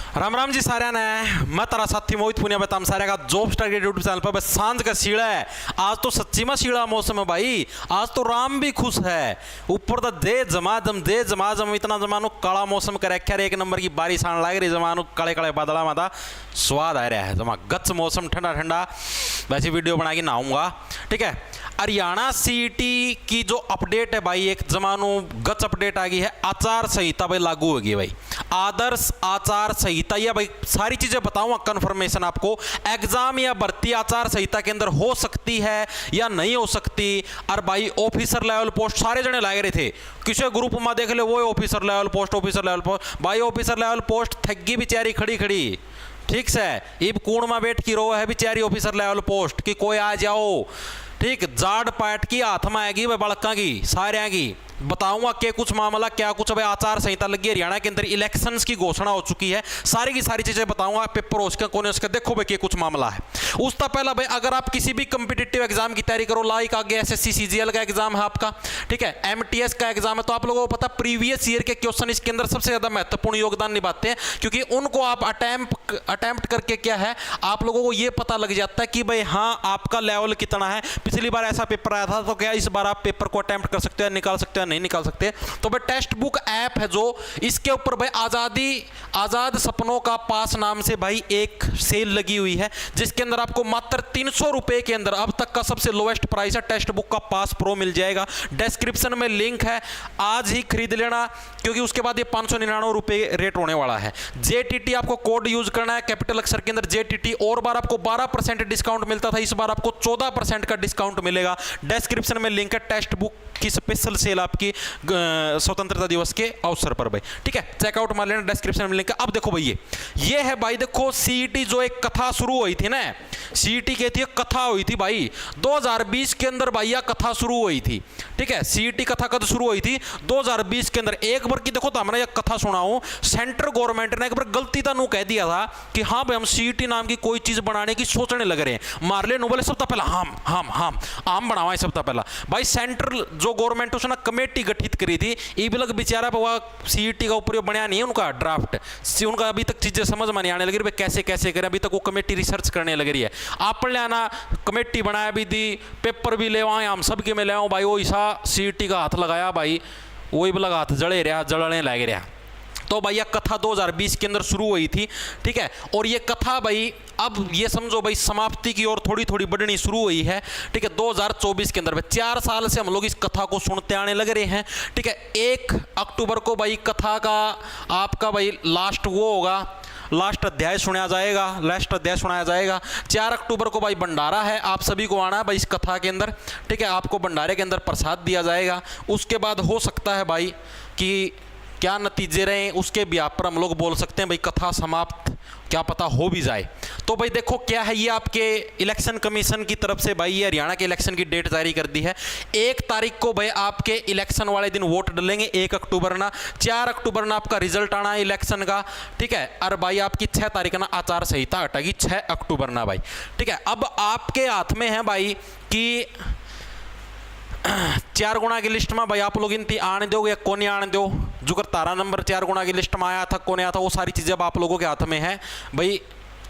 राम राम जी सारे ने मैं तारा साथी मोहित पुनिया बताम सारे का जॉब स्टार के यूट्यूब चैनल पर बस सांझ का सीड़ा है। आज तो सच्ची में सीड़ा मौसम है भाई। आज तो राम भी खुश है। ऊपर तो दे जमाजम इतना जमानो काला मौसम कर रखा है। एक नंबर की बारिश आने लग रही जमानो काले काले बादला माता स्वाद आ रहा है जमा गच मौसम ठंडा ठंडा। वैसे वीडियो बना के नहाऊंगा ठीक है। हरियाणा सीईटी की जो अपडेट है भाई एक जमानो गच अपडेट आ गई है। आचार संहिता भाई लागू होगी भाई। आदर्श आचार संहिता या भाई सारी चीजें बताऊंगा कंफर्मेशन आपको। एग्जाम या भर्ती आचार संहिता के अंदर हो सकती है या नहीं हो सकती। और भाई ऑफिसर लेवल पोस्ट सारे जने लाए रहे थे। किसी ग्रुप में देख ले वो ऑफिसर लेवल पोस्ट भाई ऑफिसर लेवल पोस्ट थग्गी बेचारी खड़ी खड़ी ठीक से इब कूण में बैठ की रो है बेचारी ऑफिसर लेवल पोस्ट कि कोई आ जाओ ठीक। जाड़ पाट की हाथ में आएगी वह बड़का की सारे की बताऊंगा क्या कुछ मामला क्या कुछ। भाई आचार संहिता लगी हरियाणा के अंदर इलेक्शंस की घोषणा हो चुकी है। सारी की सारी चीजें बताऊंगा पेपर उसका कौन है उसका देखो भाई क्या कुछ मामला है। उसका पहला भाई अगर आप किसी भी कंपिटिटिव एग्जाम की तैयारी करो लाइक आगे एसएससी सीजीएल का एग्जाम है आपका ठीक है एमटीएस का एग्जाम है तो आप लोगों को पता प्रीवियस ईयर के क्वेश्चन इसके अंदर सबसे ज्यादा महत्वपूर्ण योगदान निभाते हैं क्योंकि उनको आप अटेम्प्ट करके क्या है आप लोगों को यह पता लग जाता है कि भाई हाँ आपका लेवल कितना है। पिछली बार ऐसा पेपर आया था तो क्या इस बार आप पेपर को अटेम्प्ट कर सकते हो निकाल सकते हो नहीं निकाल सकते। तो भाई टेक्स्ट बुक ऐप है जो इसके ऊपर भाई आजाद सपनों का पास नाम से भाई एक सेल लगी हुई है जिसके अंदर आपको मात्र 300 रुपए के अंदर अब तक का सबसे लोएस्ट प्राइस है टेक्स्ट बुक का पास प्रो मिल जाएगा। डिस्क्रिप्शन में लिंक है आज ही खरीद लेना क्योंकि उसके बाद ये 599 रुपए रेट होने वाला है। जेटीटी आपको कोड यूज करना है कैपिटल अक्षर के अंदर जेटीटी। और बार आपको 12% डिस्काउंट मिलता था इस बार आपको 14% का डिस्काउंट मिलेगा। डिस्क्रिप्शन में लिंक है टेक्स्ट बुक की स्पेशल सेल आपकी स्वतंत्रता दिवस के अवसर पर भाई ठीक है चेकआउट मार लेना डिस्क्रिप्शन में लिंक है। अब देखो भाई ये है भाई देखो सीईटी जो एक कथा शुरू हुई थी ना सीईटी कहती है कथा हुई थी भाई 2020 के अंदर भाई यह कथा शुरू हुई थी ठीक है। सीईटी कथा कब शुरू हुई थी 2020 के अंदर। एक बार की देखो तो हमने यह कथा सुनाऊं सेंट्रल गवर्नमेंट ने एक बार गलती था कह दिया था कि हाँ भाई हम सीईटी नाम की कोई चीज बनाने की सोचने लग रहे हैं। मार ले बोले सबसे पहला हम आम बनावा सबसे पहला भाई सेंट्रल जो गवर्नमेंट उसने कमेटी गठित करी थी ईबलग बेचारा सीईटी का ऊपर बनया नहीं है उनका ड्राफ्ट उनका अभी तक चीजें समझ में नहीं आने लगी भाई कैसे कैसे करें। अभी तक वो कमेटी रिसर्च करने लग रही है। आप ले आना कमेटी बनाया भी दी पेपर भी ले आए हम सब के में ले आओ भाई वो ईसा सीईटी का हाथ लगाया भाई वही बलग हाथ जड़ने लग रहा। तो भाई यह कथा 2020 के अंदर शुरू हुई थी ठीक है। और ये कथा भाई अब ये समझो भाई समाप्ति की ओर थोड़ी थोड़ी बढ़नी शुरू हुई है ठीक है 2024 के अंदर। 4 साल से हम लोग इस कथा को सुनते आने लग रहे हैं ठीक है। 1 अक्टूबर को भाई कथा का आपका भाई लास्ट वो होगा लास्ट अध्याय सुनाया जाएगा। 4 अक्टूबर को भाई भंडारा है आप सभी को आना है भाई इस कथा के अंदर ठीक है। आपको भंडारे के अंदर प्रसाद दिया जाएगा। उसके बाद हो सकता है भाई कि क्या नतीजे रहे उसके ब्याह पर हम लोग बोल सकते हैं भाई कथा समाप्त क्या पता हो भी जाए। तो भाई देखो क्या है ये आपके इलेक्शन कमीशन की तरफ से भाई ये हरियाणा के इलेक्शन की डेट जारी कर दी है। 1 तारीख को भाई आपके इलेक्शन वाले दिन वोट डलेंगे 1 अक्टूबर ना। 4 अक्टूबर ना आपका रिजल्ट आना है इलेक्शन का ठीक है। और भाई आपकी 6 तारीख ना आचार संहिता हटेगी 6 अक्टूबर ना भाई ठीक है। अब आपके हाथ में है भाई कि 4 गुणा की लिस्ट में भाई आप लोग इनती आने दो या कौन आने दो जो कर तारा नंबर 4 गुणा की लिस्ट में आया था कौन आया था वो सारी चीज़ें अब आप लोगों के हाथ में है भाई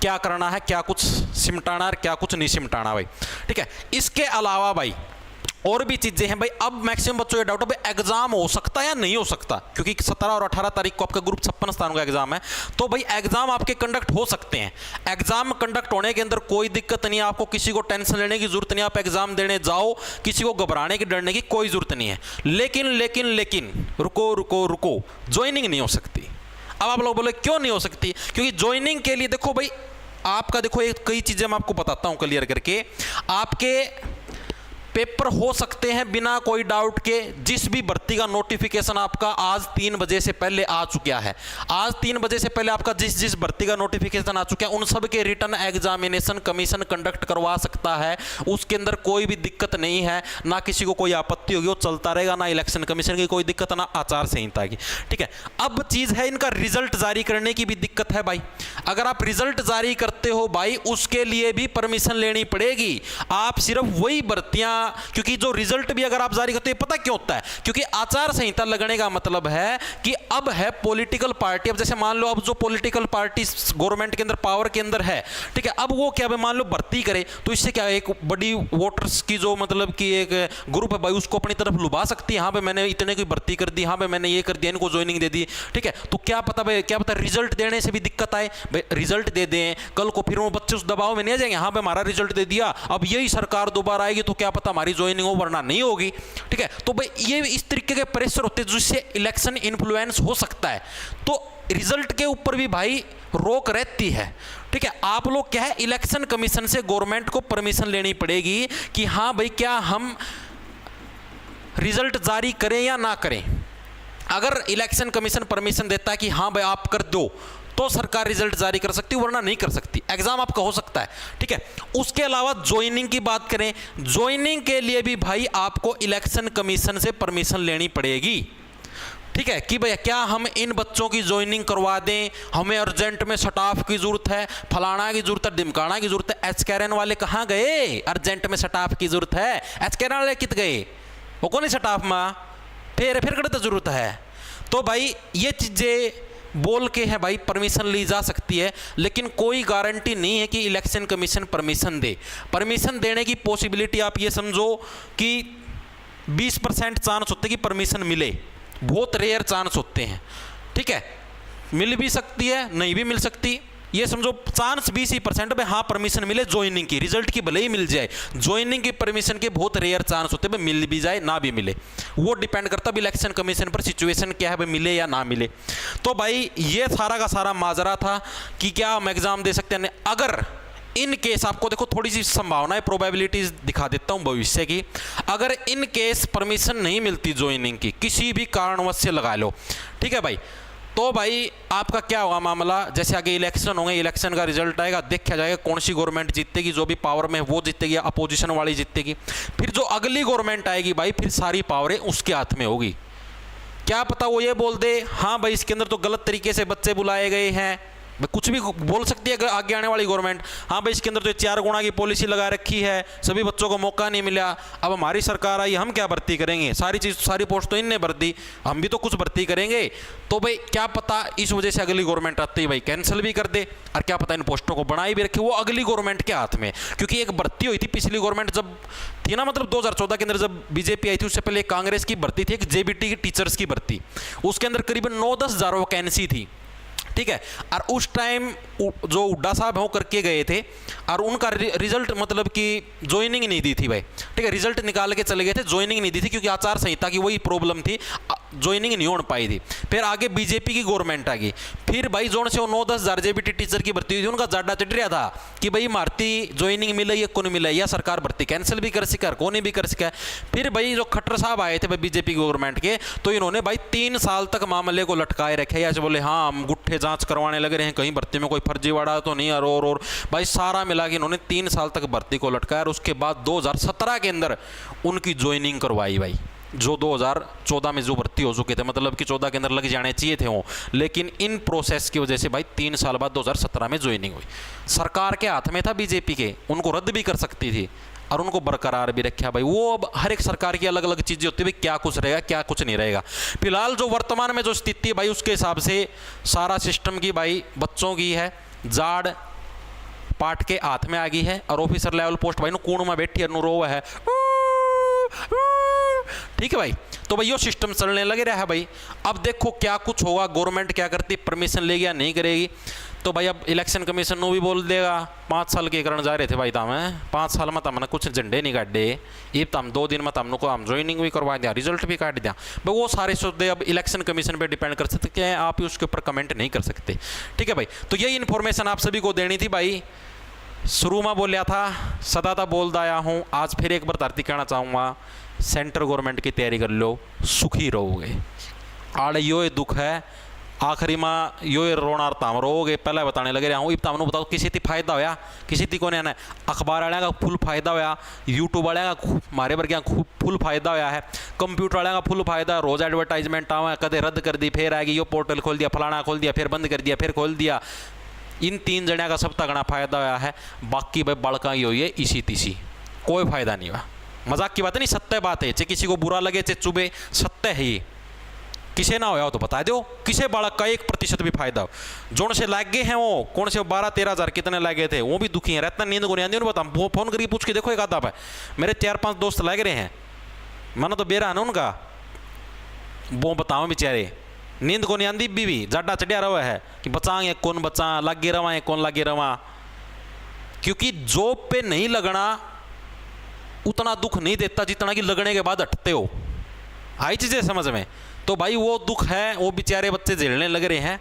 क्या करना है क्या कुछ सिमटाना और क्या कुछ नहीं सिमटाना भाई ठीक है। इसके अलावा भाई और भी चीजें हैं भाई। अब मैक्सिमम बच्चों का डाउट है भाई एग्जाम हो सकता है या नहीं हो सकता क्योंकि 17 और 18 तारीख को आपका ग्रुप 56 स्थानों का एग्जाम है। तो भाई एग्जाम आपके कंडक्ट हो सकते हैं। एग्जाम कंडक्ट होने के अंदर कोई दिक्कत नहीं है आपको किसी को टेंशन लेने की जरूरत नहीं। आप एग्जाम देने जाओ किसी को घबराने की डरने की कोई जरूरत नहीं है। लेकिन रुको ज्वाइनिंग नहीं हो सकती। अब आप लोग बोले क्यों नहीं हो सकती क्योंकि ज्वाइनिंग के लिए देखो भाई आपका देखो कई चीजें मैं आपको बताता हूं क्लियर करके। आपके पेपर हो सकते हैं बिना कोई डाउट के। जिस भी भर्ती का नोटिफिकेशन आपका आज 3 बजे से पहले आ चुका है आज 3 बजे से पहले आपका जिस भर्ती का नोटिफिकेशन आ चुका है उन सब के रिटर्न एग्जामिनेशन कमीशन कंडक्ट करवा सकता है। उसके अंदर कोई भी दिक्कत नहीं है ना किसी को कोई आपत्ति होगी वो चलता रहेगा ना इलेक्शन कमीशन की कोई दिक्कत ना आचार संहिता की ठीक है। अब चीज है इनका रिजल्ट जारी करने की भी दिक्कत है भाई। अगर आप रिजल्ट जारी करते हो भाई उसके लिए भी परमिशन लेनी पड़ेगी। आप सिर्फ वही भर्तियां क्योंकि जो रिजल्ट भी अगर आप जारी करते हो, पता क्यों होता है? क्योंकि आचार संहिता लगने का मतलब है कि अब है पॉलिटिकल पार्टी। अब जैसे मान लो अब जो पॉलिटिकल पार्टी गवर्नमेंट के अंदर पावर के अंदर है, ठीक है, अब वो क्या मान लो भर्ती करे तो इससे क्या एक बड़ी वोटर्स की जो मतलब कि एक ग्रुप है भाई, उसको अपनी तरफ लुभा सकती है। हाँ भाई मैंने इतने की भर्ती कर दी, हाँ भाई मैंने ये कर दिया, इनको ज्वाइनिंग दे दी, ठीक है। तो क्या पता भाई, क्या पता रिजल्ट देने से भी दिक्कत आए भाई, रिजल्ट दे दें कल को, फिर वो बच्चे उस दबाव में नहीं आ जाएंगे, हाँ भाई हमारा रिजल्ट दे दिया, अब यही सरकार दोबारा आएगी तो क्या पता हमारी ज्वाइनिंग हो, वरना नहीं होगी, ठीक है। तो भाई ये इस तरीके के प्रेशर होते हैं जिससे इलेक्शन इन्फ्लुएंस हो सकता है। तो रिजल्ट के ऊपर भी भाई रोक रहती है, ठीक है। आप लोग क्या है, इलेक्शन कमीशन से गवर्नमेंट को परमिशन लेनी पड़ेगी कि हाँ भाई क्या हम रिजल्ट जारी करें या ना करें। अगर इलेक्शन कमीशन परमिशन देता है कि हाँ भाई आप कर दो, तो सरकार रिजल्ट जारी कर सकती है, वरना नहीं कर सकती। एग्जाम आपका हो सकता है, ठीक है। उसके अलावा ज्वाइनिंग की बात करें, ज्वाइनिंग के लिए भी भाई आपको इलेक्शन कमीशन से परमिशन लेनी पड़ेगी, ठीक है, कि भैया क्या हम इन बच्चों की ज्वाइनिंग करवा दें, हमें अर्जेंट में स्टाफ की जरूरत है, फलाना की जरूरत है, ढिमकाना की जरूरत है। एचकेरन वाले कहाँ गए? अर्जेंट में स्टाफ की जरूरत है, एचकेरन वाले कित गए? वो कौन स्टाफ में फिर कड़े जरूरत है। तो भाई ये चीजें बोल के है भाई परमिशन ली जा सकती है, लेकिन कोई गारंटी नहीं है कि इलेक्शन कमीशन परमिशन दे। परमिशन देने की पॉसिबिलिटी आप ये समझो कि 20% चांस होते कि परमिशन मिले, बहुत रेयर चांस होते हैं, ठीक है। मिल भी सकती है, नहीं भी मिल सकती, ये समझो चांस 20% में हाँ परमिशन मिले ज्वाइनिंग की, रिजल्ट की भले ही मिल जाए, ज्वाइनिंग की परमिशन के बहुत रेयर चांस होते हैं, मिल भी जाए ना भी मिले, वो डिपेंड करता है इलेक्शन कमीशन पर, सिचुएशन क्या है भाई, मिले या ना मिले। तो भाई ये सारा का सारा माजरा था कि क्या हम एग्जाम दे सकते हैं। अगर इन केस आपको देखो थोड़ी सी संभावनाएं, प्रोबेबिलिटीज दिखा देता हूं भविष्य की। अगर इन केस परमिशन नहीं मिलती ज्वाइनिंग की, किसी भी कारणवश से लगा लो, ठीक है भाई, तो भाई आपका क्या होगा मामला, जैसे आगे इलेक्शन होंगे, इलेक्शन का रिजल्ट आएगा, देखा जाएगा कौन सी गवर्नमेंट जीतेगी, जो भी पावर में वो जीतेगी या अपोजिशन वाली जीतेगी। फिर जो अगली गवर्नमेंट आएगी भाई, फिर सारी पावरें उसके हाथ में होगी। क्या पता वो ये बोल दे हाँ भाई इसके अंदर तो गलत तरीके से बच्चे बुलाए गए हैं, कुछ भी बोल सकती है आगे आने वाली गवर्नमेंट, हाँ भाई इसके अंदर तो 4 गुणा की पॉलिसी लगा रखी है, सभी बच्चों को मौका नहीं मिला, अब हमारी सरकार आई, हम क्या भर्ती करेंगे, सारी पोस्ट तो इनने भर दी, हम भी तो कुछ भर्ती करेंगे। तो भाई क्या पता इस वजह से अगली गवर्नमेंट आती है भाई कैंसिल भी कर दे, और क्या पता इन पोस्टों को बनाई भी रखे, वो अगली गवर्नमेंट के हाथ में। क्योंकि एक भर्ती हुई थी पिछली गवर्नमेंट जब थी ना, मतलब 2014 के अंदर जब बीजेपी आई थी, उससे पहले कांग्रेस की भर्ती थी, एक जेबीटी की टीचर्स की भर्ती, उसके अंदर करीबन 9-10 हज़ार वैकेंसी थी, ठीक है। और उस टाइम जो हुड्डा साहब हैं वो करके गए थे, और उनका रिजल्ट मतलब कि ज्वाइनिंग नहीं दी थी भाई, ठीक है, रिजल्ट निकाल के चले गए थे, ज्वाइनिंग नहीं दी थी, क्योंकि आचार संहिता की वही प्रॉब्लम थी, ज्वाइनिंग नहीं हो पाई थी। फिर आगे बीजेपी की गवर्नमेंट आ गई, फिर भाई जोन से वो 9-10 हज़ार जेबीटी टीचर की भर्ती हुई थी, उनका जाडा चढ़ रहा था कि भाई मारती ज्वाइनिंग मिले या कौन मिले, या सरकार भर्ती कैंसिल भी कर सका, कौन नहीं भी कर सका। फिर भाई जो खट्टर साहब आए थे भाई बीजेपी गवर्नमेंट के, तो इन्होंने भाई 3 साल तक मामले को लटकाए रखे, या बोले हाँ हम गुट्ठे जांच करवाने लग रहे हैं, कहीं भर्ती में कोई फर्जीवाड़ा तो नहीं, और भाई सारा मिला के इन्होंने 3 साल तक भर्ती को लटकाया, और उसके बाद 2017 के अंदर उनकी ज्वाइनिंग करवाई भाई, जो 2014 में जो भर्ती हो चुके थे, मतलब कि 14 के अंदर लग जाने चाहिए थे वो, लेकिन इन प्रोसेस की वजह से भाई 3 साल बाद 2017 में ज्वाइनिंग हुई। सरकार के हाथ में था बीजेपी के, उनको रद्द भी कर सकती थी और उनको बरकरार भी रखा भाई। वो अब हर एक सरकार की अलग अलग चीज़ें होती है, क्या कुछ रहेगा क्या कुछ नहीं रहेगा। फिलहाल जो वर्तमान में जो स्थिति है भाई, उसके हिसाब से सारा सिस्टम की भाई बच्चों की है जाड़ पार्ट के हाथ में आ गई है, और ऑफिसर लेवल पोस्ट भाई कूण में बैठी रो है, ठीक है भाई। तो भाई ये सिस्टम चलने लगे रहा है भाई। अब देखो क्या कुछ होगा, गवर्नमेंट क्या करती, परमिशन लेगी या नहीं करेगी। तो भाई अब इलेक्शन कमीशन नो भी बोल देगा 5 साल के करण जा रहे थे भाई, तो हमें 5 साल में हमने कुछ झंडे नहीं काटे, ये तो हम 2 दिन में हमको हम ज्वाइनिंग भी करवा दिया, रिजल्ट भी काट दिया भाई। वो सारे सोचते अब इलेक्शन कमीशन पे डिपेंड कर सकते हैं, आप ही उसके ऊपर कमेंट नहीं कर सकते, ठीक है भाई। तो यही इन्फॉर्मेशन आप सभी को देनी थी भाई। शुरू में बोलिया था, सदा था बोलता आया हूँ, आज फिर एक बार धरती कहना चाहूँगा, सेंट्रल गवर्नमेंट की तैयारी कर लो, सुखी रहोगे। आड़े यो दुख है, आखिरी में यो रोनार ताम रहोगे, पहले बताने लगे रहा हूँ। इब तामनो बताओ किसी थी फायदा होया, किसी थी को नहीं, अखबार वाले का फुल फायदा होया, यूट्यूब वाले का मारे वर्ग फुल फायदा होया है, कंप्यूटर वाले का फुल फायदा, रोज एडवर्टाइजमेंट आवा, कदे रद्द कर दी, फिर आएगी यो पोर्टल खोल दिया, फलाना खोल दिया, फिर बंद कर दिया, फिर खोल दिया। इन 3 जणिया का सब तगड़ा फायदा होया है, बाकी भाई बड़का ही हुई है इसी तीसी, कोई फायदा नहीं हुआ। मजाक की बात है नहीं, सत्य बात है। चाहे किसी को बुरा लगे चाहे चुभे, सत्य है ये। किसे ना होया हो तो बता दो, किसे बालक का 1% भी फायदा हो। जोन से लाग गए हैं वो, कौन से 12-13 हज़ार कितने लागे थे, वो भी दुखी हैं। रहता नींद को नहीं आती बता, वो फोन करके पूछ के देखो एक आधा पे। मेरे 4-5 दोस्त लग रहे हैं, मानो तो बेरा है ना उनका, वो बताओ बेचारे नींद को नहीं आती बीवी जाडा चढ़िया रहा है कि बचाएंगे कौन बचा, लागे रवा है कौन लागे रवा। क्योंकि जॉब पे नहीं लगना उतना दुख नहीं देता जितना कि लगने के बाद हटते हो। आई चीजें समझ में? तो भाई वो दुख है, वो बेचारे बच्चे झेलने लग रहे हैं।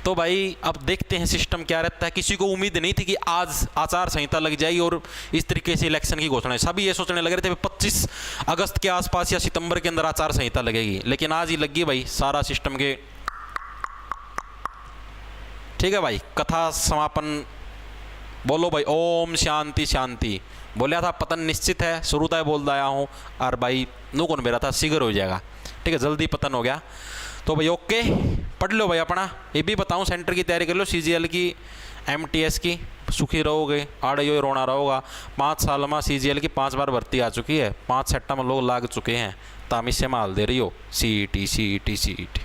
तो भाई अब देखते हैं सिस्टम क्या रहता है। किसी को उम्मीद नहीं थी कि आज आचार संहिता लग जाएगी और इस तरीके से इलेक्शन की घोषणा है। सभी ये सोचने लग रहे थे 25 अगस्त के आसपास या सितंबर के अंदर आचार संहिता लगेगी, लेकिन आज ही लगी भाई सारा सिस्टम के। ठीक है भाई, कथा समापन बोलो भाई। ओम शांति शांति। बोलिया था पतन निश्चित है, शुरू तय बोल आया हूँ। और भाई नो कौन मेरा था शीघ्र हो जाएगा, ठीक है, जल्दी पतन हो गया। तो भाई ओके, पढ़ लो भाई अपना। ये भी बताऊँ सेंटर की तैयारी कर लो, CGL की, MTS की। सुखी रहोगे, आड़े यो रोना रहोगा। 5 साल में CGL की 5 बार भर्ती आ चुकी है, 5 सेक्टर में लोग लाग चुके हैं। तामी से माल दे रही हो CET।